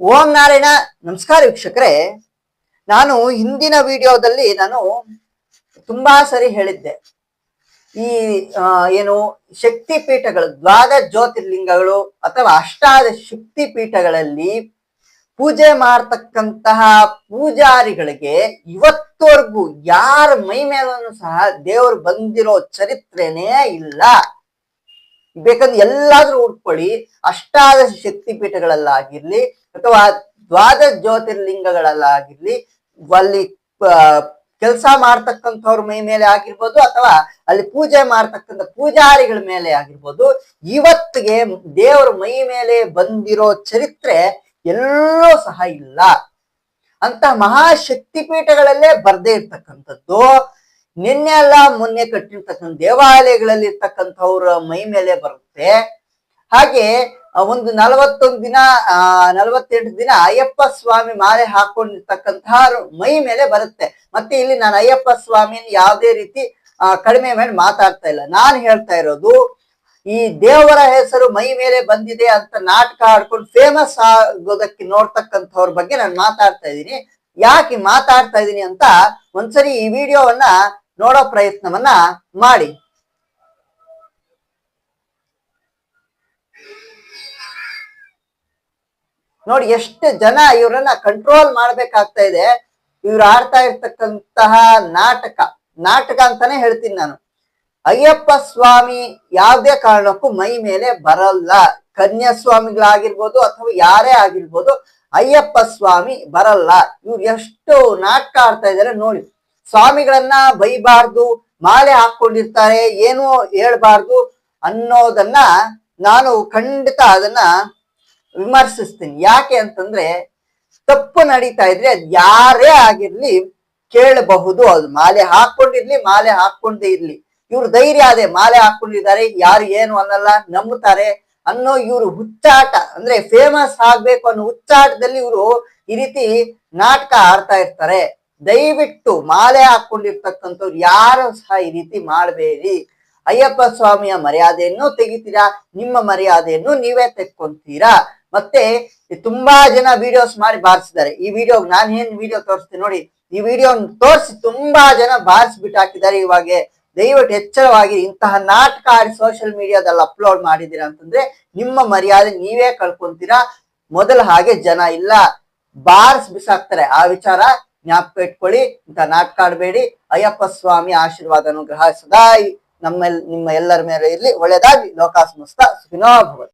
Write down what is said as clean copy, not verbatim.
ಓಂ ನಾರಾಯಣ. ನಮಸ್ಕಾರ ವೀಕ್ಷಕರೇ. ನಾನು ಹಿಂದಿನ ವಿಡಿಯೋದಲ್ಲಿ ತುಂಬಾ ಸರಿ ಹೇಳಿದ್ದೆ, ಈ ಏನು ಶಕ್ತಿ ಪೀಠಗಳು, ದ್ವಾದಶ ಜ್ಯೋತಿರ್ಲಿಂಗಗಳು ಅಥವಾ ಅಷ್ಟಾದ ಶಕ್ತಿ ಪೀಠಗಳಲ್ಲಿ ಪೂಜೆ ಮಾಡ್ತಕ್ಕಂತಹ ಪೂಜಾರಿಗಳಿಗೆ ಇವತ್ತವರೆಗೂ ಯಾರ ಮೈ ಮೇಲೂ ಸಹ ದೇವರು ಬಂದಿರೋ ಚರಿತ್ರೆನೇ ಇಲ್ಲ. ಬೇಕಂದ್ರೆ ಎಲ್ಲಾದ್ರೂ ಹುಡ್ಕೊಳ್ಳಿ, ಅಷ್ಟಾದಶ ಶಕ್ತಿ ಪೀಠಗಳಲ್ಲಾಗಿರ್ಲಿ ಅಥವಾ ದ್ವಾದಶ ಜ್ಯೋತಿರ್ಲಿಂಗಗಳಲ್ಲಾಗಿರ್ಲಿ, ಅಲ್ಲಿ ಕೆಲಸ ಮಾಡ್ತಕ್ಕಂಥವ್ರ ಮೈ ಮೇಲೆ ಆಗಿರ್ಬೋದು ಅಥವಾ ಅಲ್ಲಿ ಪೂಜೆ ಮಾಡ್ತಕ್ಕಂಥ ಪೂಜಾರಿಗಳ ಮೇಲೆ ಆಗಿರ್ಬೋದು, ಇವತ್ತಿಗೆ ದೇವರ ಮೈ ಮೇಲೆ ಬಂದಿರೋ ಚರಿತ್ರೆ ಎಲ್ಲೂ ಸಹ ಇಲ್ಲ. ಅಂತ ಮಹಾಶಕ್ತಿ ಪೀಠಗಳಲ್ಲೇ ಬರ್ದೇ ಇರ್ತಕ್ಕಂಥದ್ದು ನಿನ್ನೆ ಅಲ್ಲ ಮೊನ್ನೆ ಕಟ್ಟಿರ್ತಕ್ಕಂಥ ದೇವಾಲಯಗಳಲ್ಲಿ ಇರ್ತಕ್ಕಂಥವ್ರ ಮೈ ಮೇಲೆ ಬರುತ್ತೆ. ಹಾಗೆ ಒಂದು 41 ದಿನ 48 ದಿನ ಅಯ್ಯಪ್ಪ ಸ್ವಾಮಿ ಮಾಲೆ ಹಾಕೊಂಡಿರ್ತಕ್ಕಂತಹ ಮೈ ಮೇಲೆ ಬರುತ್ತೆ. ಮತ್ತೆ ಇಲ್ಲಿ ನಾನು ಅಯ್ಯಪ್ಪ ಸ್ವಾಮಿನ ಯಾವುದೇ ರೀತಿ ಕಡಿಮೆ ಮೇಲೆ ಮಾತಾಡ್ತಾ ಇಲ್ಲ. ನಾನು ಹೇಳ್ತಾ ಇರೋದು, ಈ ದೇವರ ಹೆಸರು ಮೈ ಮೇಲೆ ಬಂದಿದೆ ಅಂತ ನಾಟಕ ಆಡ್ಕೊಂಡು ಫೇಮಸ್ ಆಗೋದಕ್ಕೆ ನೋಡ್ತಕ್ಕಂಥವ್ರ ಬಗ್ಗೆ ನಾನು ಮಾತಾಡ್ತಾ ಇದ್ದೀನಿ. ಯಾಕೆ ಮಾತಾಡ್ತಾ ಇದ್ದೀನಿ ಅಂತ ಒಂದ್ಸರಿ ಈ ವಿಡಿಯೋವನ್ನ ನೋಡೋ ಪ್ರಯತ್ನವನ್ನ ಮಾಡಿ. ನೋಡಿ ಎಷ್ಟು ಜನ ಇವ್ರನ್ನ ಕಂಟ್ರೋಲ್ ಮಾಡ್ಬೇಕಾಗ್ತಾ ಇದೆ. ಇವ್ರು ಆಡ್ತಾ ಇರ್ತಕ್ಕಂತಹ ನಾಟಕ ಅಂತಾನೆ ಹೇಳ್ತೀನಿ ನಾನು. ಅಯ್ಯಪ್ಪ ಸ್ವಾಮಿ ಯಾವುದೇ ಕಾರಣಕ್ಕೂ ಮೈ ಮೇಲೆ ಬರಲ್ಲ. ಕನ್ಯಾಸ್ವಾಮಿಗಳಾಗಿರ್ಬೋದು ಅಥವಾ ಯಾರೇ ಆಗಿರ್ಬೋದು, ಅಯ್ಯಪ್ಪ ಸ್ವಾಮಿ ಬರಲ್ಲ. ಇವ್ರು ಎಷ್ಟು ನಾಟಕ ಆಡ್ತಾ ಇದಾರೆ ನೋಡಿ. ಸ್ವಾಮಿಗಳನ್ನ ಬೈಬಾರ್ದು, ಮಾಲೆ ಹಾಕೊಂಡಿರ್ತಾರೆ, ಏನೂ ಹೇಳ್ಬಾರ್ದು ಅನ್ನೋದನ್ನ ನಾನು ಖಂಡಿತ ಅದನ್ನ ವಿಮರ್ಶಿಸ್ತೀನಿ. ಯಾಕೆ ಅಂತಂದ್ರೆ, ತಪ್ಪು ನಡೀತಾ ಇದ್ರೆ ಅದ್ ಯಾರೇ ಆಗಿರ್ಲಿ ಕೇಳಬಹುದು. ಅದು ಮಾಲೆ ಹಾಕೊಂಡಿರ್ಲಿ, ಮಾಲೆ ಹಾಕೊಂಡೇ ಇರ್ಲಿ, ಇವ್ರು ಧೈರ್ಯ ಅದೇ, ಮಾಲೆ ಹಾಕೊಂಡಿದ್ದಾರೆ, ಯಾರು ಏನು ಅನ್ನಲ್ಲ, ನಂಬುತ್ತಾರೆ ಅನ್ನೋ ಇವ್ರು ಹುಚ್ಚಾಟ, ಅಂದ್ರೆ ಫೇಮಸ್ ಆಗ್ಬೇಕು ಅನ್ನೋ ಹುಚ್ಚಾಟದಲ್ಲಿ ಇವರು ಈ ರೀತಿ ನಾಟಕ ಆಡ್ತಾ ಇರ್ತಾರೆ. ದಯವಿಟ್ಟು ಮಾಲೆ ಹಾಕೊಂಡಿರ್ತಕ್ಕಂಥವ್ರು ಯಾರು ಸಹ ಈ ರೀತಿ ಮಾಡಬೇಡಿ. ಅಯ್ಯಪ್ಪ ಸ್ವಾಮಿಯ ಮರ್ಯಾದೆಯನ್ನು ತೆಗಿತೀರಾ, ನಿಮ್ಮ ಮರ್ಯಾದೆಯನ್ನು ನೀವೇ ತೆಕ್ಕೊಂತೀರಾ. ಮತ್ತೆ ತುಂಬಾ ಜನ ವಿಡಿಯೋಸ್ ಮಾಡಿ ಬಾರಿಸಿದ್ದಾರೆ. ಈ ವಿಡಿಯೋ ನಾನು ಏನ್ ವಿಡಿಯೋ ತೋರಿಸ್ತೀನಿ ನೋಡಿ, ಈ ವಿಡಿಯೋ ತೋರಿಸಿ ತುಂಬಾ ಜನ ಬಾರಿಸ್ಬಿಟ್ಟು ಹಾಕಿದ್ದಾರೆ. ಇವಾಗ ದಯವಿಟ್ಟು ಎಚ್ಚರವಾಗಿ, ಇಂತಹ ನಾಟಕ ಆಡಿ ಸೋಷಿಯಲ್ ಮೀಡಿಯಾದಲ್ಲಿ ಅಪ್ಲೋಡ್ ಮಾಡಿದೀರಾ ಅಂತಂದ್ರೆ ನಿಮ್ಮ ಮರ್ಯಾದೆ ನೀವೇ ಕಳ್ಕೊಂತೀರಾ. ಮೊದಲ ಹಾಗೆ ಜನ ಇಲ್ಲ, ಬಾರ್ಸ್ ಬಿಸಾಕ್ತಾರೆ. ಆ ವಿಚಾರ ಜ್ಞಾಪಕ ಇಟ್ಕೊಳ್ಳಿ. ಇಂಥ ನಾಟಕ ಆಡಬೇಡಿ. ಅಯ್ಯಪ್ಪ ಸ್ವಾಮಿ ಆಶೀರ್ವಾದ ಅನುಗ್ರಹ ಸದಾ ನಿಮ್ಮ ಎಲ್ಲರ ಮೇಲೆ ಇರ್ಲಿ. ಒಳ್ಳೆದಾಗಿ. ಲೋಕ ಸಮಸ್ತ ಸುಖಿನೋ ಭವತು.